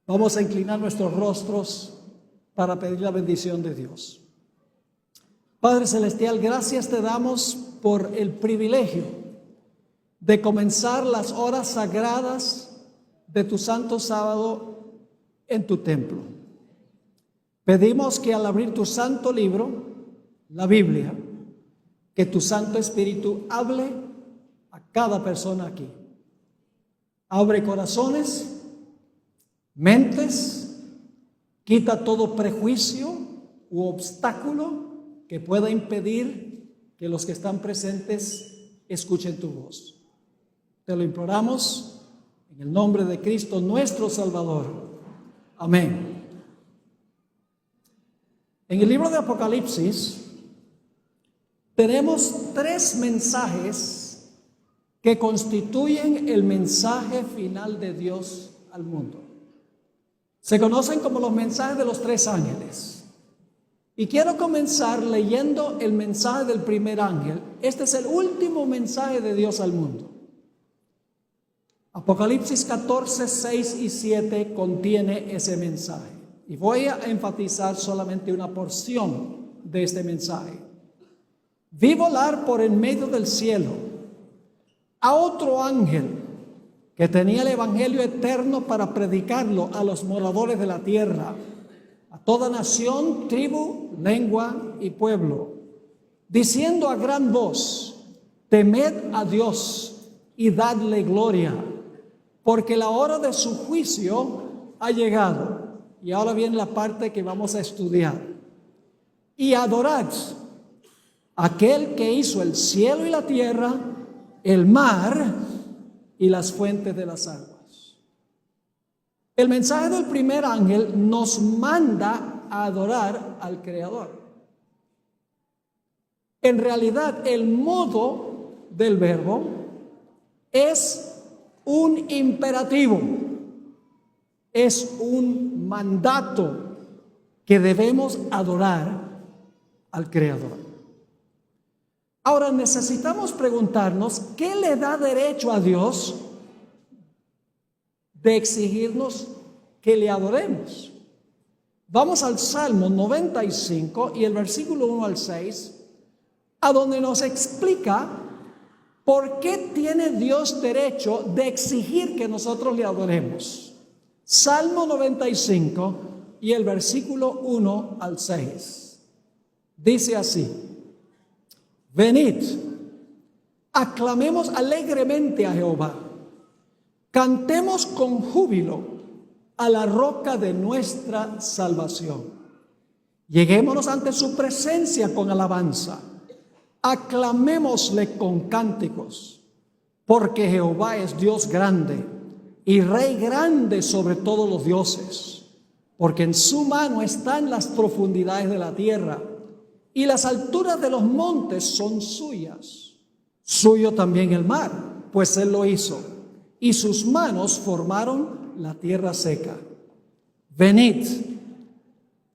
Vamos a inclinar nuestros rostros para pedir la bendición de Dios. Padre Celestial, gracias te damos por el privilegio de comenzar las horas sagradas de tu santo sábado en tu templo. Pedimos que al abrir tu santo libro, la Biblia, que tu Santo Espíritu hable a cada persona aquí. Abre corazones, mentes, quita todo prejuicio u obstáculo que pueda impedir que los que están presentes escuchen tu voz. Te lo imploramos en el nombre de Cristo nuestro Salvador. Amén. En el libro de Apocalipsis tenemos 3 mensajes que constituyen el mensaje final de Dios al mundo. Se conocen como los mensajes de los 3 ángeles. Y quiero comenzar leyendo el mensaje del primer ángel. Este es el último mensaje de Dios al mundo. Apocalipsis 14, 6 y 7 contiene ese mensaje. Y voy a enfatizar solamente una porción de este mensaje. Vi volar por en medio del cielo a otro ángel que tenía el evangelio eterno para predicarlo a los moradores de la tierra, a toda nación, tribu, lengua y pueblo, diciendo a gran voz: temed a Dios y dadle gloria, porque la hora de su juicio ha llegado. Y ahora viene la parte que vamos a estudiar. Y adorad a aquel que hizo el cielo y la tierra, el mar y las fuentes de las aguas. El mensaje del primer ángel nos manda a adorar al Creador. En realidad, el modo del verbo es un imperativo, es un mandato que debemos adorar al Creador. Ahora necesitamos preguntarnos, ¿qué le da derecho a Dios de exigirnos que le adoremos? Vamos al Salmo 95 y el versículo 1 al 6, a donde nos explica por qué tiene Dios derecho de exigir que nosotros le adoremos. Salmo 95 y el versículo 1 al 6. Dice así: venid, aclamemos alegremente a Jehová, cantemos con júbilo a la roca de nuestra salvación. Lleguémonos ante su presencia con alabanza, aclamémosle con cánticos, porque Jehová es Dios grande y Rey grande sobre todos los dioses, porque en su mano están las profundidades de la tierra, y las alturas de los montes son suyas. Suyo también el mar, pues él lo hizo, y sus manos formaron la tierra seca. Venid,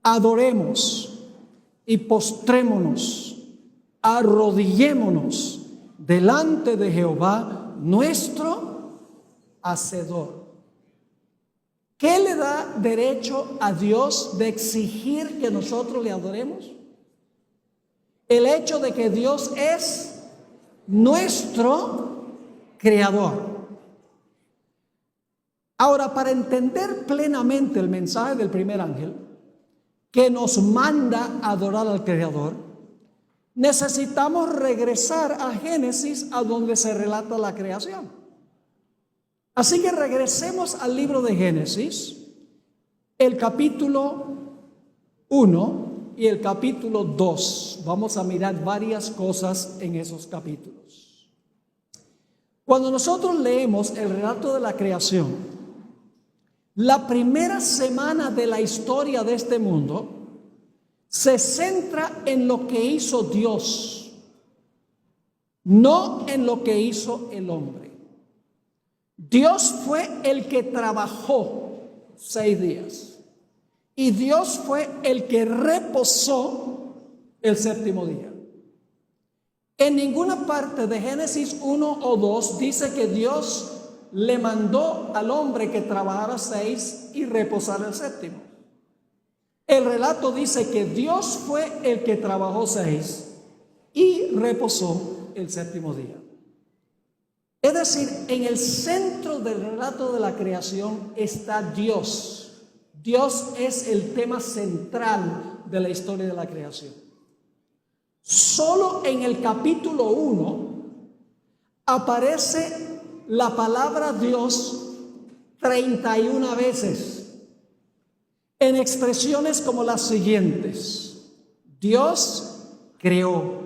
adoremos y postrémonos, arrodillémonos delante de Jehová nuestro Hacedor. ¿Qué le da derecho a Dios de exigir que nosotros le adoremos? El hecho de que Dios es nuestro Creador. Ahora, para entender plenamente el mensaje del primer ángel, que nos manda a adorar al Creador, necesitamos regresar a Génesis, a donde se relata la creación. Así que regresemos al libro de Génesis, el capítulo 1 y el capítulo 2. Vamos a mirar varias cosas en esos capítulos. Cuando nosotros leemos el relato de la creación, la primera semana de la historia de este mundo se centra en lo que hizo Dios, no en lo que hizo el hombre. Dios fue el que trabajó 6 días y Dios fue el que reposó el séptimo día. En ninguna parte de Génesis 1 o 2 dice que Dios le mandó al hombre que trabajara 6 y reposara el séptimo. El relato dice que Dios fue el que trabajó 6 y reposó el séptimo día. Es decir, en el centro del relato de la creación está Dios. Dios es el tema central de la historia de la creación. Solo en el capítulo 1 aparece la palabra Dios 31 veces en expresiones como las siguientes: Dios creó,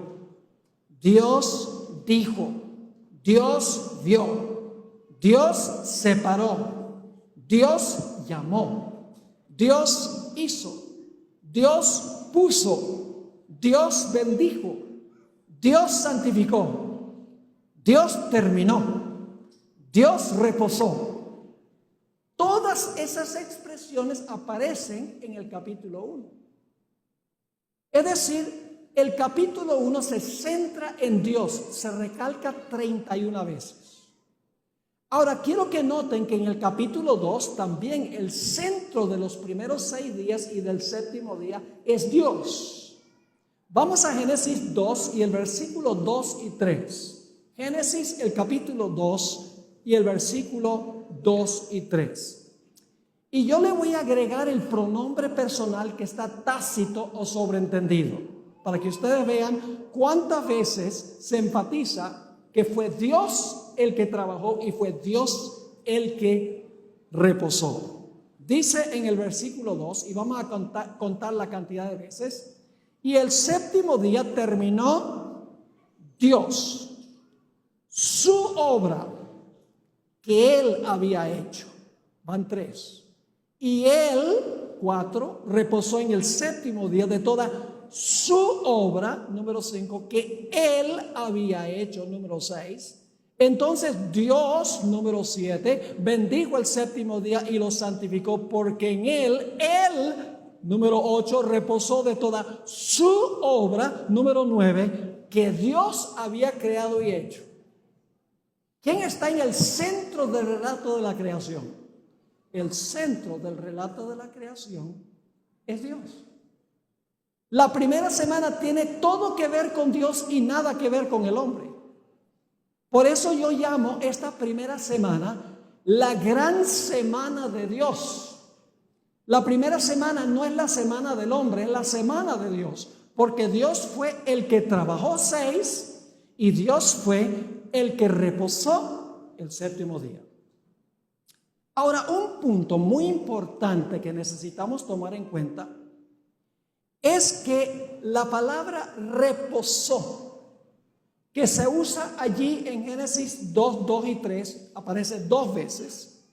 Dios dijo, Dios vio, Dios separó, Dios llamó, Dios hizo, Dios puso, Dios bendijo, Dios santificó, Dios terminó, Dios reposó. Todas esas expresiones aparecen en el capítulo 1. Es decir, el capítulo 1 se centra en Dios, se recalca 31 veces. Ahora, quiero que noten que en el capítulo 2 también el centro de los primeros 6 días y del séptimo día es Dios. Vamos a Génesis 2 y el versículo 2 y 3. Génesis, el capítulo 2 y el versículo 2 y 3. Y yo le voy a agregar el pronombre personal que está tácito o sobreentendido, para que ustedes vean cuántas veces se enfatiza que fue Dios el que trabajó y fue Dios el que reposó. Dice en el versículo 2, y vamos a contar la cantidad de veces: y el séptimo día terminó Dios su obra que Él había hecho. Van 3. Y Él, 4, reposó en el séptimo día de toda su obra, número 5, que Él había hecho, número 6. Entonces Dios, número 7, bendijo el séptimo día y lo santificó, porque en Él, número 8, reposó de toda su obra, número 9, que Dios había creado y hecho. ¿Quién está en el centro del relato de la creación? El centro del relato de la creación es Dios. La primera semana tiene todo que ver con Dios y nada que ver con el hombre. Por eso yo llamo esta primera semana la gran semana de Dios. La primera semana no es la semana del hombre, es la semana de Dios, porque Dios fue el que trabajó 6 y Dios fue el que reposó el séptimo día. Ahora, un punto muy importante que necesitamos tomar en cuenta es que la palabra reposó, que se usa allí en Génesis 2, 2 y 3, aparece 2 veces.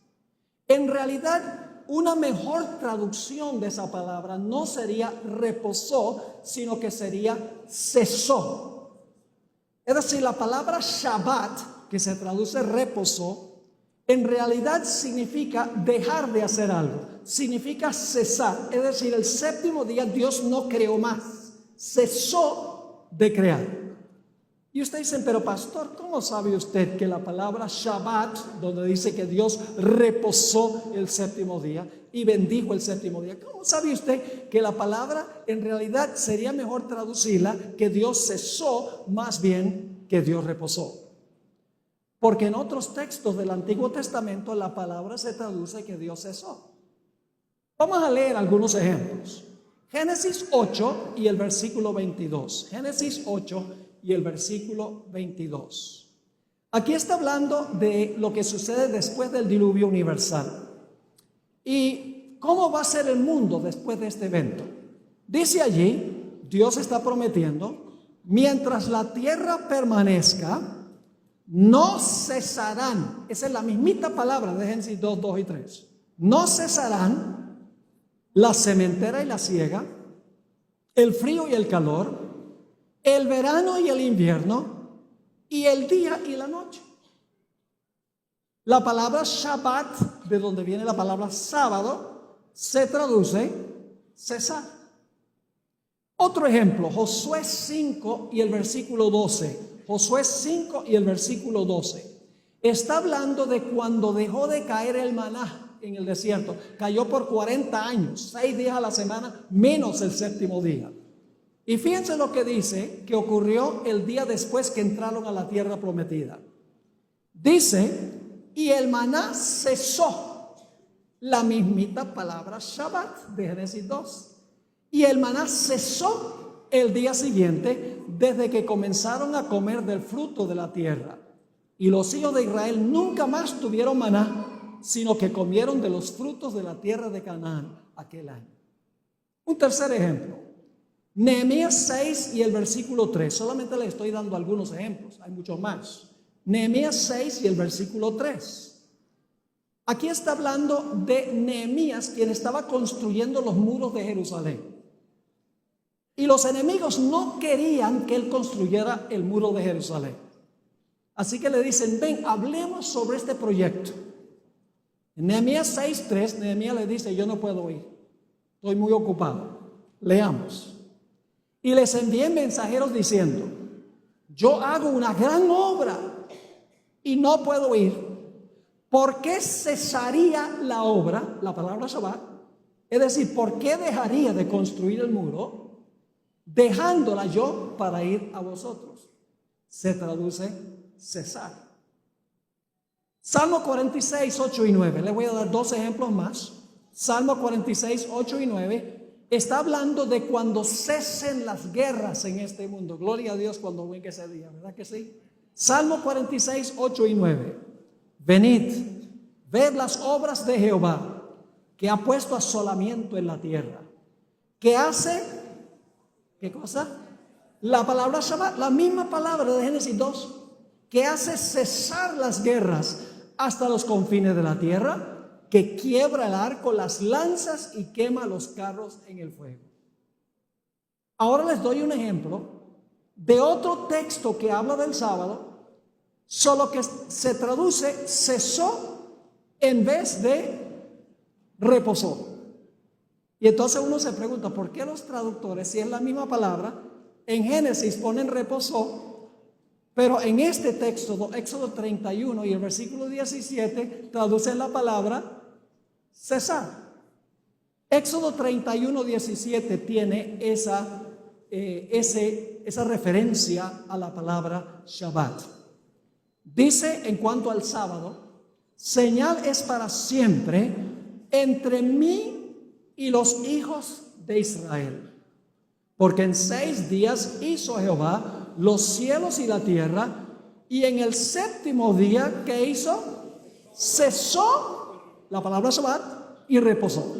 En realidad, una mejor traducción de esa palabra no sería reposó, sino que sería cesó. Es decir, la palabra Shabbat, que se traduce reposó, en realidad significa dejar de hacer algo, significa cesar. Es decir, el séptimo día Dios no creó más, cesó de crear. Y ustedes dicen, pero pastor, ¿cómo sabe usted que la palabra Shabbat, donde dice que Dios reposó el séptimo día y bendijo el séptimo día, cómo sabe usted que la palabra en realidad sería mejor traducirla que Dios cesó más bien que Dios reposó? Porque en otros textos del Antiguo Testamento la palabra se traduce que Dios cesó. Vamos a leer algunos ejemplos. Génesis 8 y el versículo 22. Génesis 8 y el versículo 22. Aquí está hablando de lo que sucede después del diluvio universal. ¿Y cómo va a ser el mundo después de este evento? Dice allí, Dios está prometiendo, mientras la tierra permanezca, no cesarán, esa es la mismita palabra de Génesis 2, 2 y 3. No cesarán la sementera y la siega, el frío y el calor, el verano y el invierno, y el día y la noche. La palabra Shabbat, de donde viene la palabra sábado, se traduce cesar. Otro ejemplo, Josué 5 y el versículo 12. Josué 5 y el versículo 12. está hablando de cuando dejó de caer el maná en el desierto. Cayó por 40 años, 6 días a la semana, menos el séptimo día. Y fíjense lo que dice que ocurrió el día después que entraron a la tierra prometida. Dice, y el maná cesó. La mismita palabra Shabbat de Génesis 2. Y el maná cesó el día siguiente desde que comenzaron a comer del fruto de la tierra. Y los hijos de Israel nunca más tuvieron maná, sino que comieron de los frutos de la tierra de Canaán aquel año. Un tercer ejemplo, Nehemías 6 y el versículo 3. Solamente les estoy dando algunos ejemplos, hay muchos más. Nehemías 6 y el versículo 3. Aquí está hablando de Nehemías, quien estaba construyendo los muros de Jerusalén. Y los enemigos no querían que él construyera el muro de Jerusalén. Así que le dicen, ven, hablemos sobre este proyecto. En Nehemías 6:3, Nehemías le dice, yo no puedo ir, estoy muy ocupado. Leamos. Y les envié mensajeros diciendo, yo hago una gran obra y no puedo ir. ¿Por qué cesaría la obra, la palabra Shabbat? Es decir, ¿por qué dejaría de construir el muro, dejándola yo para ir a vosotros? Se traduce cesar. Salmo 46, 8 y 9. Les voy a dar 2 ejemplos más. Salmo 46, 8 y 9. Está hablando de cuando cesen las guerras en este mundo. Gloria a Dios cuando venga ese día, ¿verdad que sí? Salmo 46, 8 y 9. Venid, ved las obras de Jehová, que ha puesto asolamiento en la tierra, que hace, ¿qué cosa? La palabra Shabbat, la misma palabra de Génesis 2, que hace cesar las guerras hasta los confines de la tierra, que quiebra el arco, las lanzas y quema los carros en el fuego. Ahora les doy un ejemplo de otro texto que habla del sábado, solo que se traduce cesó en vez de reposó. Y entonces uno se pregunta, ¿por qué los traductores, si es la misma palabra, en Génesis ponen reposó, pero en este texto, Éxodo 31 y el versículo 17, traducen la palabra cesar? Éxodo 31, 17 tiene esa referencia a la palabra Shabbat. Dice en cuanto al sábado, señal es para siempre entre mí y los hijos de Israel. Porque en 6 días hizo Jehová los cielos y la tierra, y en el séptimo día, ¿qué hizo? Cesó la palabra Shabbat y reposó.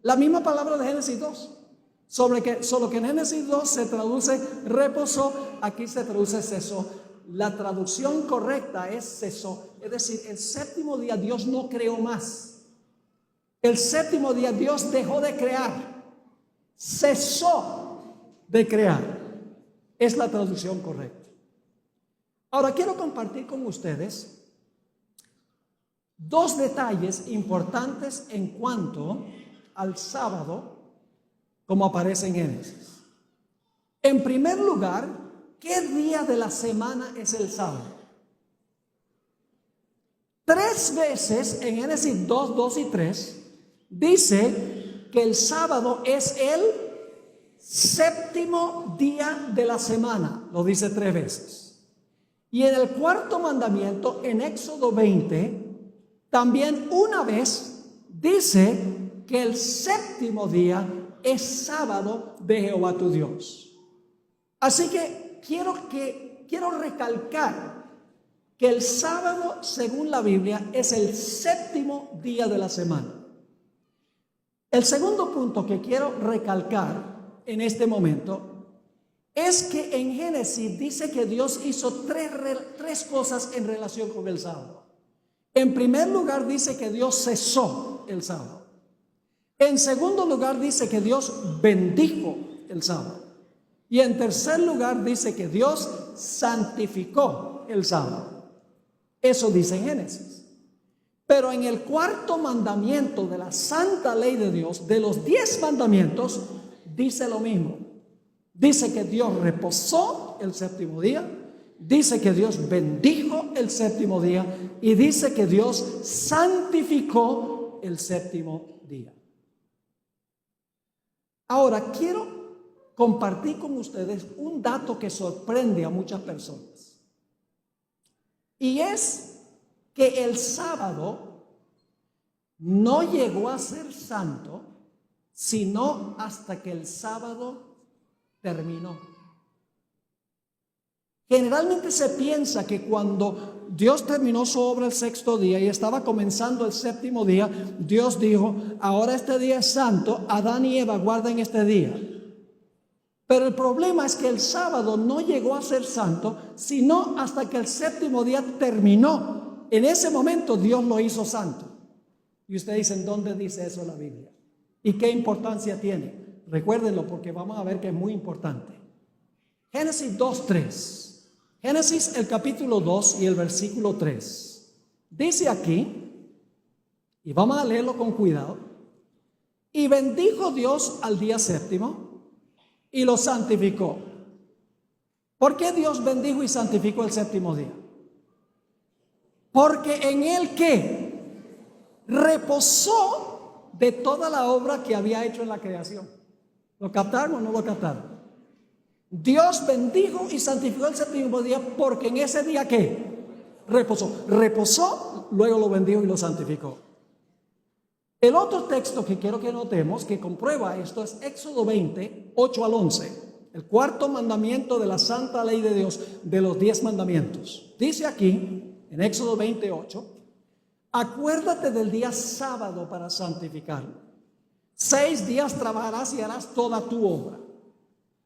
La misma palabra de Génesis 2. Solo que en Génesis 2 se traduce reposó, aquí se traduce cesó. La traducción correcta es cesó. Es decir, el séptimo día Dios no creó más. El séptimo día Dios dejó de crear. Cesó de crear. Es la traducción correcta. Ahora quiero compartir con ustedes 2 detalles importantes en cuanto al sábado, como aparece en Génesis. En primer lugar, ¿qué día de la semana es el sábado? 3 veces en Génesis 2, 2 y 3 dice que el sábado es el séptimo día de la semana. Lo dice 3 veces. Y en el 4º mandamiento, en Éxodo 20, también una vez dice que el séptimo día es sábado de Jehová tu Dios. Así que quiero recalcar que el sábado, según la Biblia, es el séptimo día de la semana. El segundo punto que quiero recalcar en este momento es que en Génesis dice que Dios hizo tres cosas en relación con el sábado. En primer lugar dice que Dios cesó el sábado. En segundo lugar dice que Dios bendijo el sábado. Y en tercer lugar dice que Dios santificó el sábado. Eso dice en Génesis. Pero en el 4º mandamiento de la santa ley de Dios, de los 10 mandamientos, dice lo mismo. Dice que Dios reposó el séptimo día dice que Dios bendijo el séptimo día y dice que Dios santificó el séptimo día. Ahora, quiero compartir con ustedes un dato que sorprende a muchas personas. Y es que el sábado no llegó a ser santo, sino hasta que el sábado terminó. Generalmente se piensa que cuando Dios terminó su obra el sexto día y estaba comenzando el séptimo día, Dios dijo, ahora este día es santo, Adán y Eva guarden este día. Pero el problema es que el sábado no llegó a ser santo, sino hasta que el séptimo día terminó. En ese momento Dios lo hizo santo. Y ustedes dicen, ¿dónde dice eso la Biblia? ¿Y qué importancia tiene? Recuérdenlo porque vamos a ver que es muy importante. Génesis 2:3. Génesis el capítulo 2 y el versículo 3. Dice aquí, y vamos a leerlo con cuidado, y bendijo Dios al día séptimo y lo santificó. ¿Por qué Dios bendijo y santificó el séptimo día? Porque en él ¿qué? Reposó de toda la obra que había hecho en la creación. ¿Lo captaron o no lo captaron? Dios bendijo y santificó el séptimo día porque en ese día ¿qué? Reposó, luego lo bendijo y lo santificó. El otro texto que quiero que notemos que comprueba esto es Éxodo 20, 8 al 11, el cuarto mandamiento de la santa ley de Dios, de los 10 mandamientos. Dice aquí, en Éxodo 28, acuérdate del día sábado para santificarlo. 6 días trabajarás y harás toda tu obra.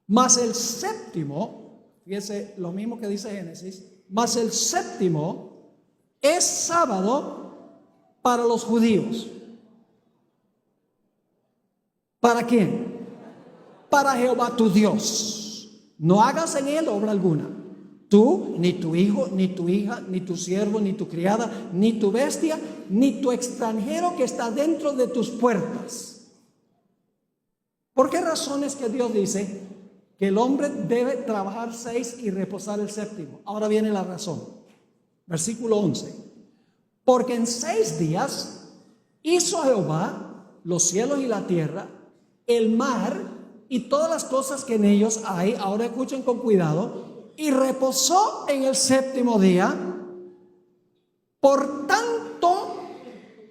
Mas el séptimo, fíjese lo mismo que dice Génesis, mas el séptimo es sábado para los judíos. ¿Para quién? Para Jehová tu Dios. No hagas en él obra alguna. Tú, ni tu hijo, ni tu hija, ni tu siervo, ni tu criada, ni tu bestia, ni tu extranjero que está dentro de tus puertas. ¿Por qué razones que Dios dice que el hombre debe trabajar 6 y reposar el séptimo? Ahora viene la razón. Versículo 11. Porque en 6 días hizo Jehová los cielos y la tierra, el mar y todas las cosas que en ellos hay. Ahora escuchen con cuidado. Y reposó en el séptimo día. Por tanto,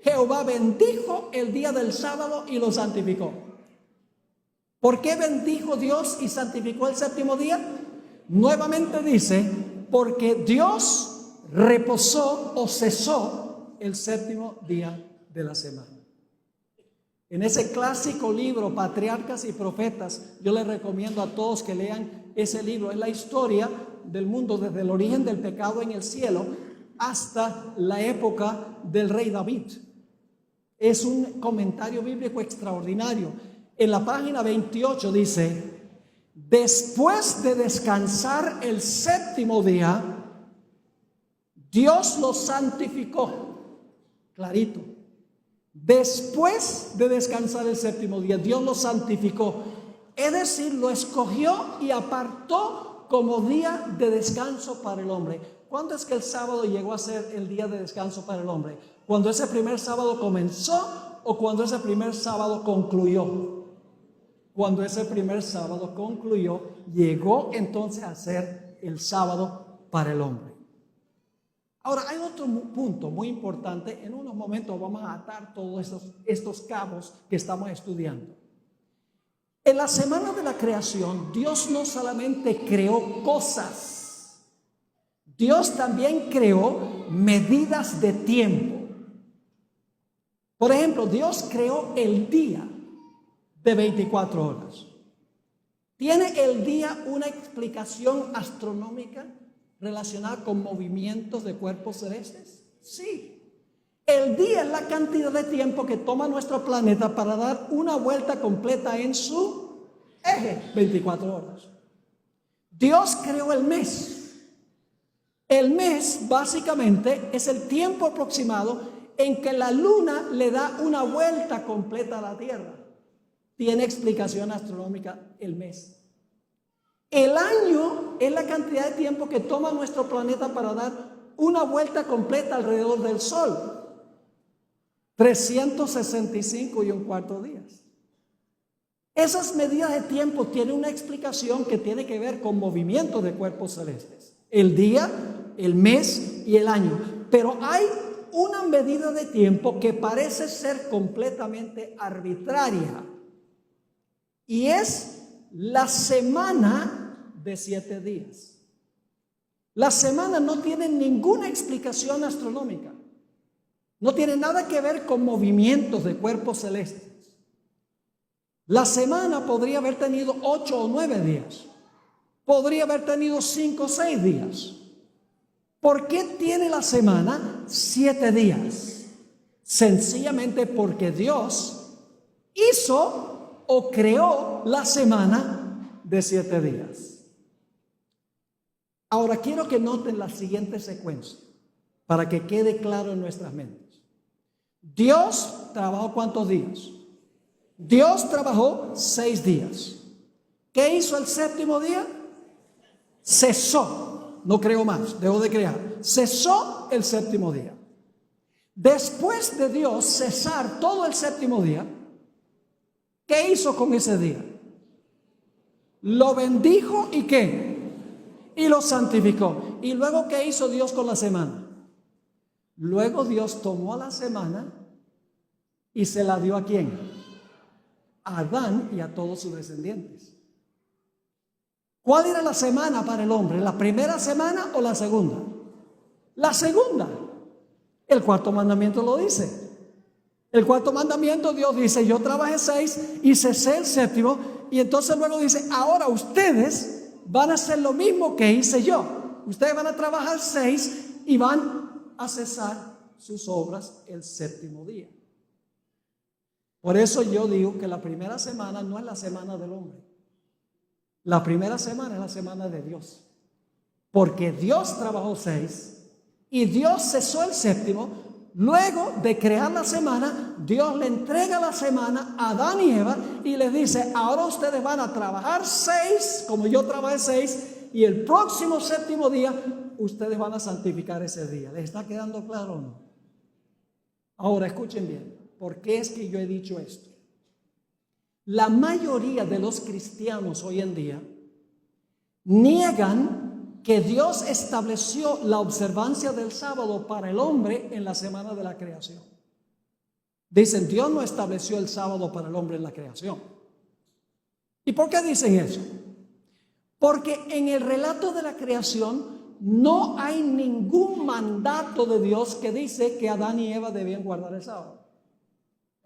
Jehová bendijo el día del sábado y lo santificó. ¿Por qué bendijo Dios y santificó el séptimo día? Nuevamente dice, porque Dios reposó o cesó el séptimo día de la semana. En ese clásico libro, Patriarcas y Profetas, yo les recomiendo a todos que lean ese libro. Es la historia del mundo desde el origen del pecado en el cielo hasta la época del rey David. Es un comentario bíblico extraordinario. En la página 28 dice, después de descansar el séptimo día, Dios lo santificó. Clarito. Después de descansar el séptimo día, Dios lo santificó. Es decir, lo escogió y apartó como día de descanso para el hombre. ¿Cuándo es que el sábado llegó a ser el día de descanso para el hombre? ¿Cuando ese primer sábado comenzó o cuando ese primer sábado concluyó? Cuando ese primer sábado concluyó, llegó entonces a ser el sábado para el hombre. Ahora, hay otro punto muy importante. En unos momentos vamos a atar todos estos cabos que estamos estudiando. En la semana de la creación, Dios no solamente creó cosas, Dios también creó medidas de tiempo. Por ejemplo, Dios creó el día de 24 horas. ¿Tiene el día una explicación astronómica relacionada con movimientos de cuerpos celestes? Sí. El día es la cantidad de tiempo que toma nuestro planeta para dar una vuelta completa en su eje, 24 horas. Dios creó el mes. El mes básicamente es el tiempo aproximado en que la luna le da una vuelta completa a la Tierra. Tiene explicación astronómica el mes. El año es la cantidad de tiempo que toma nuestro planeta para dar una vuelta completa alrededor del Sol. 365 1/4 días. Esas medidas de tiempo tienen una explicación que tiene que ver con movimientos de cuerpos celestes. El día, el mes y el año. Pero hay una medida de tiempo que parece ser completamente arbitraria. Y es la semana de 7 días. La semana no tiene ninguna explicación astronómica. No tiene nada que ver con movimientos de cuerpos celestes. La semana podría haber tenido 8 o 9 días. Podría haber tenido 5 o 6 días. ¿Por qué tiene la semana 7 días? Sencillamente porque Dios hizo o creó la semana de 7 días. Ahora quiero que noten la siguiente secuencia para que quede claro en nuestras mentes. Dios trabajó ¿cuántos días? Dios trabajó 6 días. ¿Qué hizo el séptimo día? Cesó. No creó más, dejó de crear. Cesó el séptimo día. Después de Dios cesar todo el séptimo día, ¿qué hizo con ese día? Lo bendijo y ¿qué? Y lo santificó. ¿Y luego qué hizo Dios con la semana? Luego Dios tomó la semana y se la dio ¿a quién? A Adán y a todos sus descendientes. ¿Cuál era la semana para el hombre? ¿La primera semana o la segunda? La segunda. El cuarto mandamiento lo dice. El cuarto mandamiento Dios dice, yo trabajé 6 y cesé el séptimo. Y entonces luego dice, ahora ustedes van a hacer lo mismo que hice yo. Ustedes van a trabajar 6 y van a cesar sus obras el séptimo día. Por eso yo digo que la primera semana no es la semana del hombre. La primera semana es la semana de Dios. Porque Dios trabajó 6 y Dios cesó el séptimo. Luego de crear la semana, Dios le entrega la semana a Adán y Eva y les dice, ahora ustedes van a trabajar 6, como yo trabajé 6, y el próximo séptimo día, ustedes van a santificar ese día. ¿Les está quedando claro o no? Ahora escuchen bien. ¿Por qué es que yo he dicho esto? La mayoría de los cristianos hoy en día niegan que Dios estableció la observancia del sábado para el hombre en la semana de la creación. Dicen, Dios no estableció el sábado para el hombre en la creación. ¿Y por qué dicen eso? Porque en el relato de la creación no hay ningún mandato de Dios que dice que Adán y Eva debían guardar el sábado.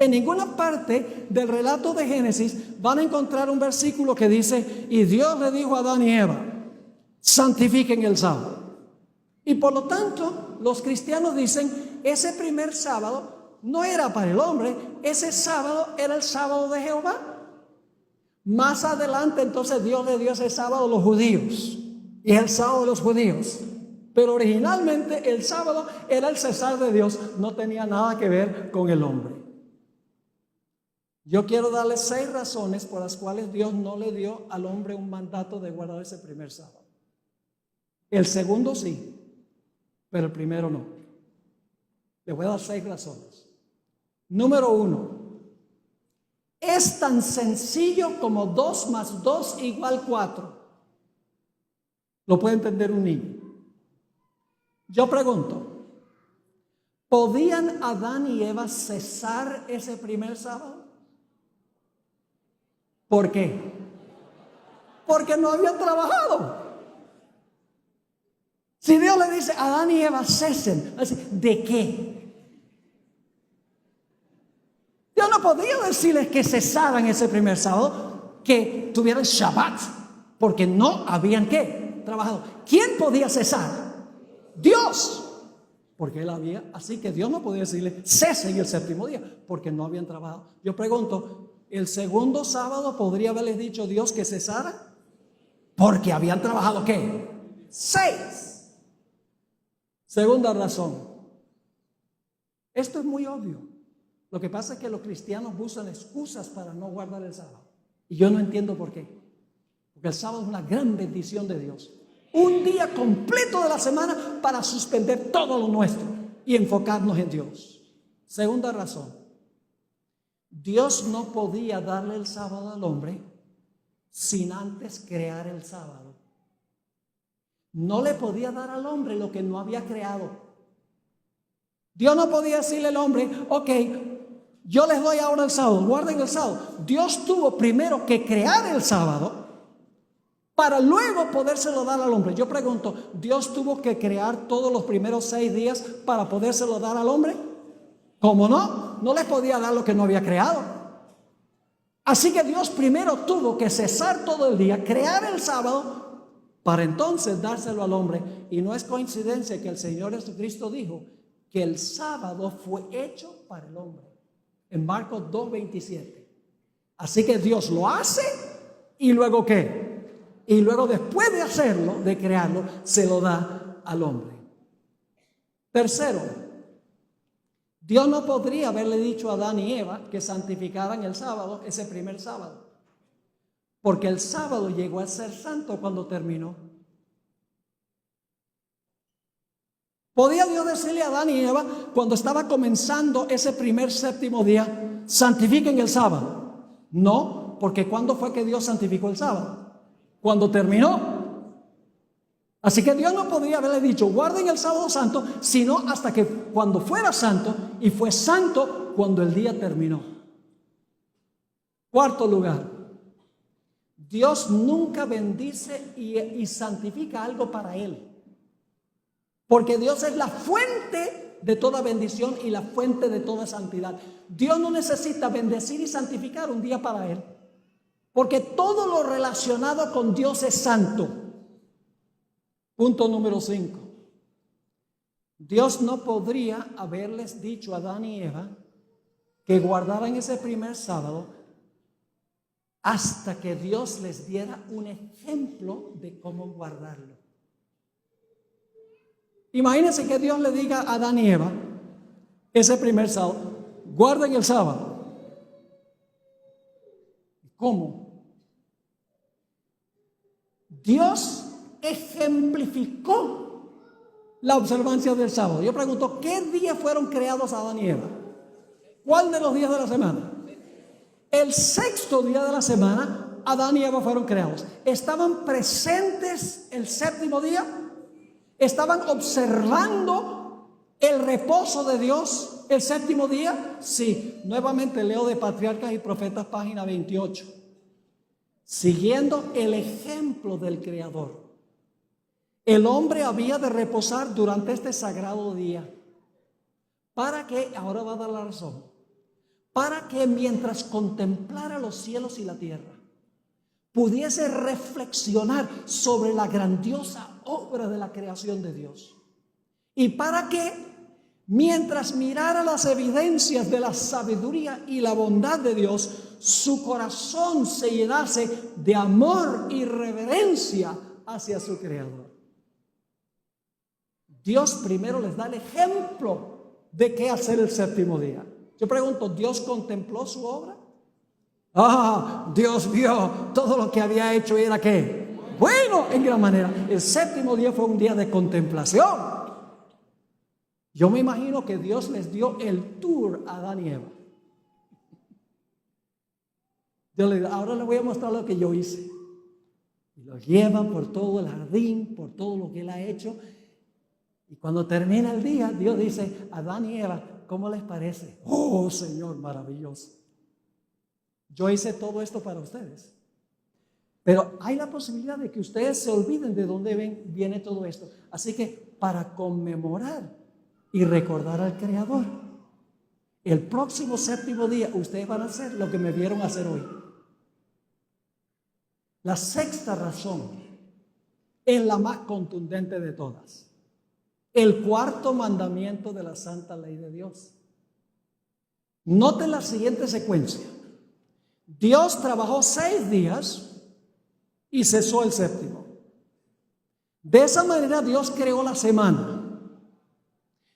En ninguna parte del relato de Génesis van a encontrar un versículo que dice, y Dios le dijo a Adán y Eva, santifiquen el sábado. Y por lo tanto, los cristianos dicen, ese primer sábado no era para el hombre, ese sábado era el sábado de Jehová. Más adelante entonces Dios le dio ese sábado a los judíos, y es el sábado de los judíos. Pero originalmente el sábado era el cesar de Dios, no tenía nada que ver con el hombre. Yo quiero darles 6 razones por las cuales Dios no le dio al hombre un mandato de guardar ese primer sábado. El segundo sí, pero el primero no. Les voy a dar 6 razones. Número 1. Es tan sencillo como 2 más 2 igual 4. Lo puede entender un niño. Yo pregunto, ¿podían Adán y Eva cesar ese primer sábado? ¿Por qué? Porque no habían trabajado. Si Dios le dice a Adán y Eva cesen, ¿de qué? Dios no podía decirles que cesaran ese primer sábado, que tuvieran Shabbat, porque no habían ¿qué? Trabajado. ¿Quién podía cesar? Dios. Porque Él había, así que Dios no podía decirle cesen el séptimo día, porque no habían trabajado. Yo pregunto, ¿el segundo sábado podría haberles dicho Dios que cesara? Porque habían trabajado ¿qué? 6. Segunda razón. Esto es muy obvio. Lo que pasa es que los cristianos usan excusas para no guardar el sábado. Y yo no entiendo por qué. Porque el sábado es una gran bendición de Dios. Un día completo de la semana para suspender todo lo nuestro y enfocarnos en Dios. Segunda razón. Dios no podía darle el sábado al hombre sin antes crear el sábado. No le podía dar al hombre lo que no había creado. Dios no podía decirle al hombre, ok, yo les doy ahora el sábado, guarden el sábado. Dios tuvo primero que crear el sábado para luego podérselo dar al hombre. Yo pregunto, ¿Dios tuvo que crear todos los primeros 6 días para podérselo dar al hombre? ¿Cómo no? No les podía dar lo que no había creado. Así que Dios primero tuvo que cesar todo el día, crear el sábado, para entonces dárselo al hombre. Y no es coincidencia que el Señor Jesucristo dijo que el sábado fue hecho para el hombre. En Marcos 2:27. Así que Dios lo hace y luego ¿qué? Y luego después de hacerlo, de crearlo, se lo da al hombre. Tercero, Dios no podría haberle dicho a Adán y Eva que santificaran el sábado, ese primer sábado. Porque el sábado llegó a ser santo cuando terminó. ¿Podía Dios decirle a Adán y Eva cuando estaba comenzando ese primer séptimo día, santifiquen el sábado? No, porque ¿cuándo fue que Dios santificó el sábado? Cuando terminó. Así que Dios no podría haberle dicho guarden el sábado santo, sino hasta que cuando fuera santo, y fue santo cuando el día terminó. Cuarto lugar, Dios nunca bendice y santifica algo para Él, porque Dios es la fuente de toda bendición y la fuente de toda santidad. Dios no necesita bendecir y santificar un día para Él, porque todo lo relacionado con Dios es santo. Punto número 5. Dios no podría haberles dicho a Adán y Eva que guardaran ese primer sábado hasta que Dios les diera un ejemplo de cómo guardarlo. Imagínense que Dios le diga a Adán y Eva ese primer sábado, guarden el sábado. ¿Cómo? Dios ejemplificó la observancia del sábado. Yo pregunto, ¿qué días fueron creados Adán y Eva? ¿Cuál de los días de la semana? El sexto día de la semana, Adán y Eva fueron creados. ¿Estaban presentes el séptimo día? ¿Estaban observando el reposo de Dios el séptimo día? Sí. Nuevamente leo de Patriarcas y Profetas, página 28. Siguiendo el ejemplo del Creador, el hombre había de reposar durante este sagrado día. ¿Para qué? Ahora va a dar la razón. Para que mientras contemplara los cielos y la tierra, pudiese reflexionar sobre la grandiosa obra de la creación de Dios. Y para que mientras mirara las evidencias de la sabiduría y la bondad de Dios, su corazón se llenase de amor y reverencia hacia su Creador. Dios primero les da el ejemplo de qué hacer el séptimo día. Yo pregunto, ¿Dios contempló su obra? Dios vio todo lo que había hecho y era ¿qué? Bueno, en gran manera. El séptimo día fue un día de contemplación. Yo me imagino que Dios les dio el tour a Adán y Eva. Ahora les voy a mostrar lo que yo hice. Y los llevan por todo el jardín, por todo lo que Él ha hecho. Y cuando termina el día, Dios dice, Adán y Eva, ¿cómo les parece? Oh, Señor, maravilloso. Yo hice todo esto para ustedes. Pero hay la posibilidad de que ustedes se olviden de dónde viene todo esto. Así que para conmemorar y recordar al Creador, el próximo séptimo día ustedes van a hacer lo que me vieron hacer hoy. La sexta razón es la más contundente de todas. El cuarto mandamiento de la santa ley de Dios. Noten la siguiente secuencia. Dios trabajó 6 días y cesó el séptimo. De esa manera Dios creó la semana.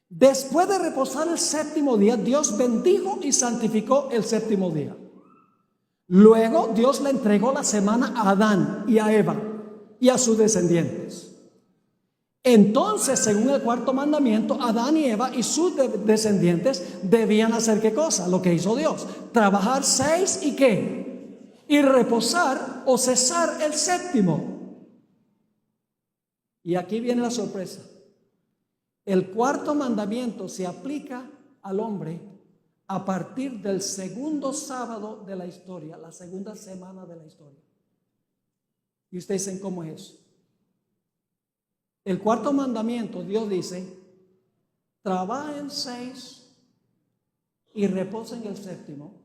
Después de reposar el séptimo día, Dios bendijo y santificó el séptimo día. Luego Dios le entregó la semana a Adán y a Eva y a sus descendientes. Entonces, según el cuarto mandamiento, Adán y Eva y sus descendientes debían hacer ¿qué cosa? Lo que hizo Dios. Trabajar 6 y ¿qué? Y reposar o cesar el séptimo. Y aquí viene la sorpresa. El cuarto mandamiento se aplica al hombre a partir del segundo sábado de la historia, la segunda semana de la historia. Y ustedes dicen, ¿cómo es eso? El cuarto mandamiento, Dios dice, trabajen 6 y reposen el séptimo,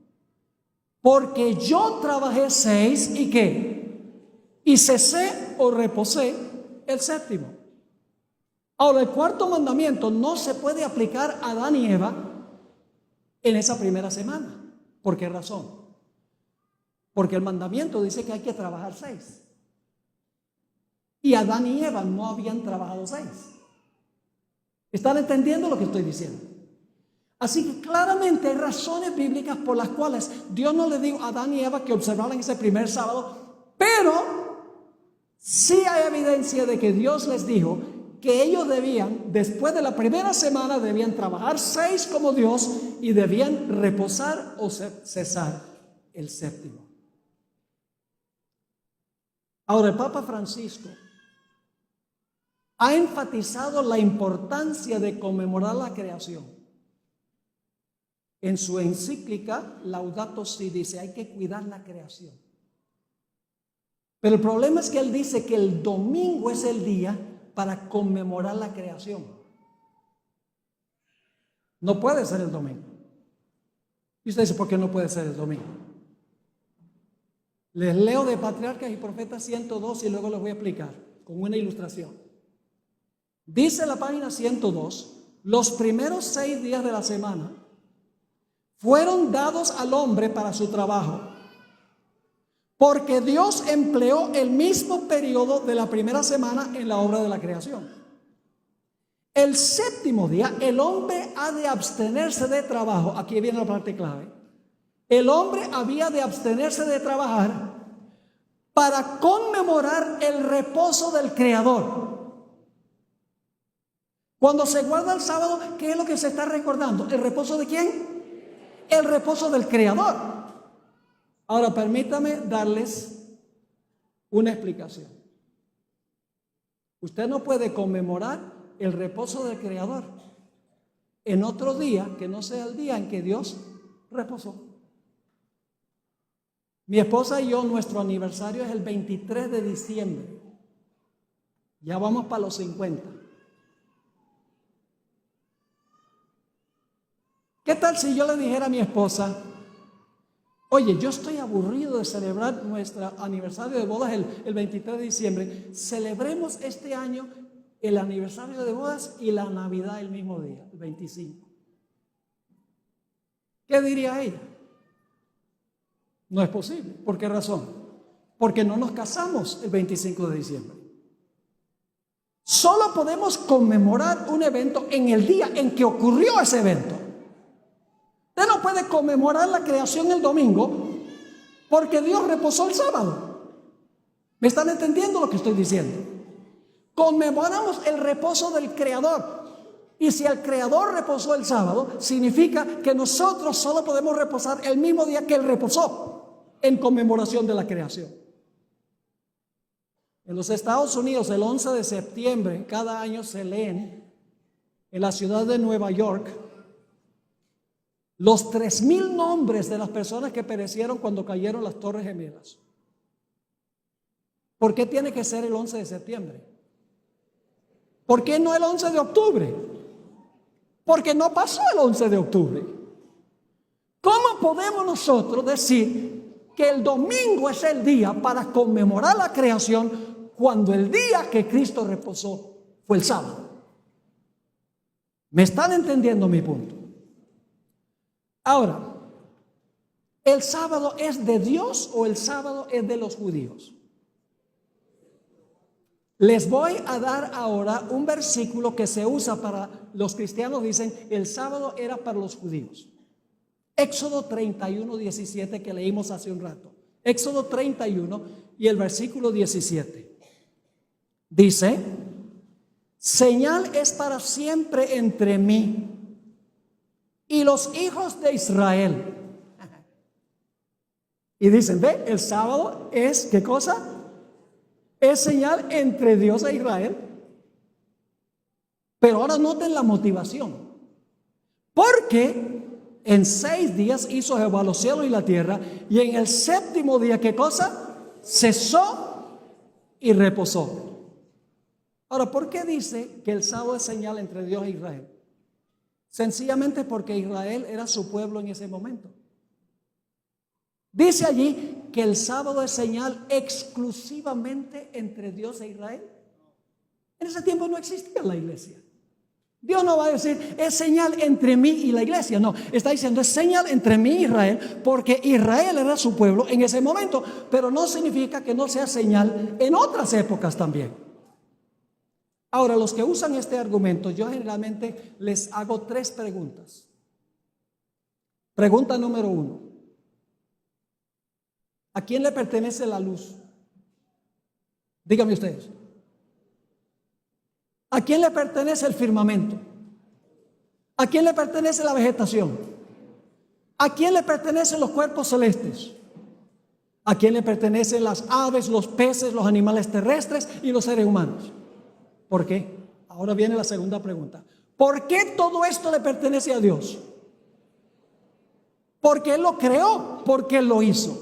porque yo trabajé 6 y ¿qué? Y cesé o reposé el séptimo. Ahora, el cuarto mandamiento no se puede aplicar a Adán y Eva en esa primera semana. ¿Por qué razón? Porque el mandamiento dice que hay que trabajar 6. Y Adán y Eva no habían trabajado 6. ¿Están entendiendo lo que estoy diciendo? Así que claramente hay razones bíblicas por las cuales Dios no le dijo a Adán y Eva que observaran ese primer sábado, pero sí hay evidencia de que Dios les dijo que ellos debían, después de la primera semana, debían trabajar 6 como Dios y debían reposar o cesar el séptimo. Ahora, el Papa Francisco ha enfatizado la importancia de conmemorar la creación. En su encíclica Laudato Si dice, hay que cuidar la creación. Pero el problema es que él dice que el domingo es el día para conmemorar la creación. No puede ser el domingo. Y usted dice, ¿por qué no puede ser el domingo? Les leo de Patriarcas y Profetas 102 y luego les voy a explicar con una ilustración. Dice la página 102, los primeros 6 días de la semana fueron dados al hombre para su trabajo, porque Dios empleó el mismo periodo de la primera semana en la obra de la creación. El séptimo día, el hombre ha de abstenerse de trabajo. Aquí viene la parte clave. El hombre había de abstenerse de trabajar para conmemorar el reposo del Creador. Cuando se guarda el sábado, ¿qué es lo que se está recordando? ¿El reposo de quién? El reposo del Creador. Ahora permítame darles una explicación. Usted no puede conmemorar el reposo del Creador en otro día que no sea el día en que Dios reposó. Mi esposa y yo, nuestro aniversario es el 23 de diciembre. Ya vamos para los 50. ¿Qué tal si yo le dijera a mi esposa, oye, yo estoy aburrido de celebrar nuestro aniversario de bodas el 23 de diciembre. Celebremos este año el aniversario de bodas y la Navidad el mismo día, el 25. ¿Qué diría ella? No es posible. ¿Por qué razón? Porque no nos casamos el 25 de diciembre. Solo podemos conmemorar un evento en el día en que ocurrió ese evento. Usted no puede conmemorar la creación el domingo porque Dios reposó el sábado. ¿Me están entendiendo lo que estoy diciendo? Conmemoramos el reposo del Creador. Y si el Creador reposó el sábado, significa que nosotros solo podemos reposar el mismo día que Él reposó en conmemoración de la creación. En los Estados Unidos, el 11 de septiembre, cada año se leen en la ciudad de Nueva York los 3,000 nombres de las personas que perecieron cuando cayeron las Torres Gemelas. ¿Por qué tiene que ser el 11 de septiembre? ¿Por qué no el 11 de octubre? Porque no pasó el 11 de octubre. ¿Cómo podemos nosotros decir que el domingo es el día para conmemorar la creación cuando el día que Cristo reposó fue el sábado? ¿Me están entendiendo mi punto? Ahora, ¿el sábado es de Dios o el sábado es de los judíos? Les voy a dar ahora un versículo que se usa para los cristianos. Dicen, el sábado era para los judíos. Éxodo 31, 17 que leímos hace un rato. Éxodo 31 y el versículo 17. Dice: señal es para siempre entre mí y los hijos de Israel. Y dicen, ve, el sábado es, ¿qué cosa? Es señal entre Dios e Israel. Pero ahora noten la motivación. Porque en 6 días hizo Jehová los cielos y la tierra, y en el séptimo día, ¿qué cosa? Cesó y reposó. Ahora, ¿por qué dice que el sábado es señal entre Dios e Israel? Sencillamente porque Israel era su pueblo en ese momento. Dice allí que el sábado es señal exclusivamente entre Dios e Israel. En ese tiempo no existía la iglesia. Dios no va a decir es señal entre mí y la iglesia. No, está diciendo es señal entre mí y Israel, porque Israel era su pueblo en ese momento. Pero no significa que no sea señal en otras épocas también. Ahora, los que usan este argumento, yo generalmente les hago 3 preguntas. Pregunta número 1: ¿a quién le pertenece la luz? Díganme ustedes. ¿A quién le pertenece el firmamento? ¿A quién le pertenece la vegetación? ¿A quién le pertenecen los cuerpos celestes? ¿A quién le pertenecen las aves, los peces, los animales terrestres y los seres humanos? ¿Por qué? Ahora viene la segunda pregunta. ¿Por qué todo esto le pertenece a Dios? Porque Él lo creó, porque Él lo hizo.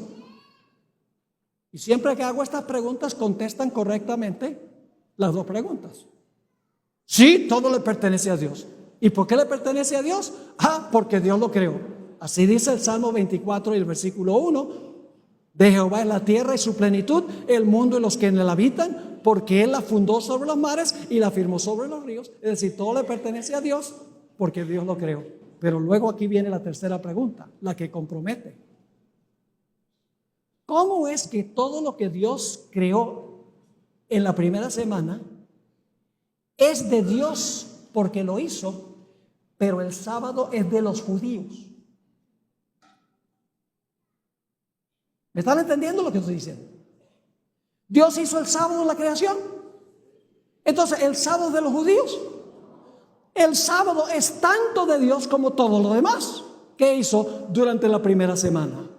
Y siempre que hago estas preguntas contestan correctamente las 2 preguntas. Sí, todo le pertenece a Dios. ¿Y por qué le pertenece a Dios? Porque Dios lo creó. Así dice el Salmo 24 y el versículo 1. De Jehová es la tierra y su plenitud, el mundo y los que en él habitan, porque Él la fundó sobre los mares y la firmó sobre los ríos. Es decir, todo le pertenece a Dios porque Dios lo creó. Pero luego aquí viene la tercera pregunta, la que compromete. ¿Cómo es que todo lo que Dios creó en la primera semana es de Dios porque lo hizo, pero el sábado es de los judíos? ¿Me están entendiendo lo que estoy diciendo? Dios hizo el sábado en la creación. Entonces, ¿el sábado es de los judíos? El sábado es tanto de Dios como todo lo demás que hizo durante la primera semana.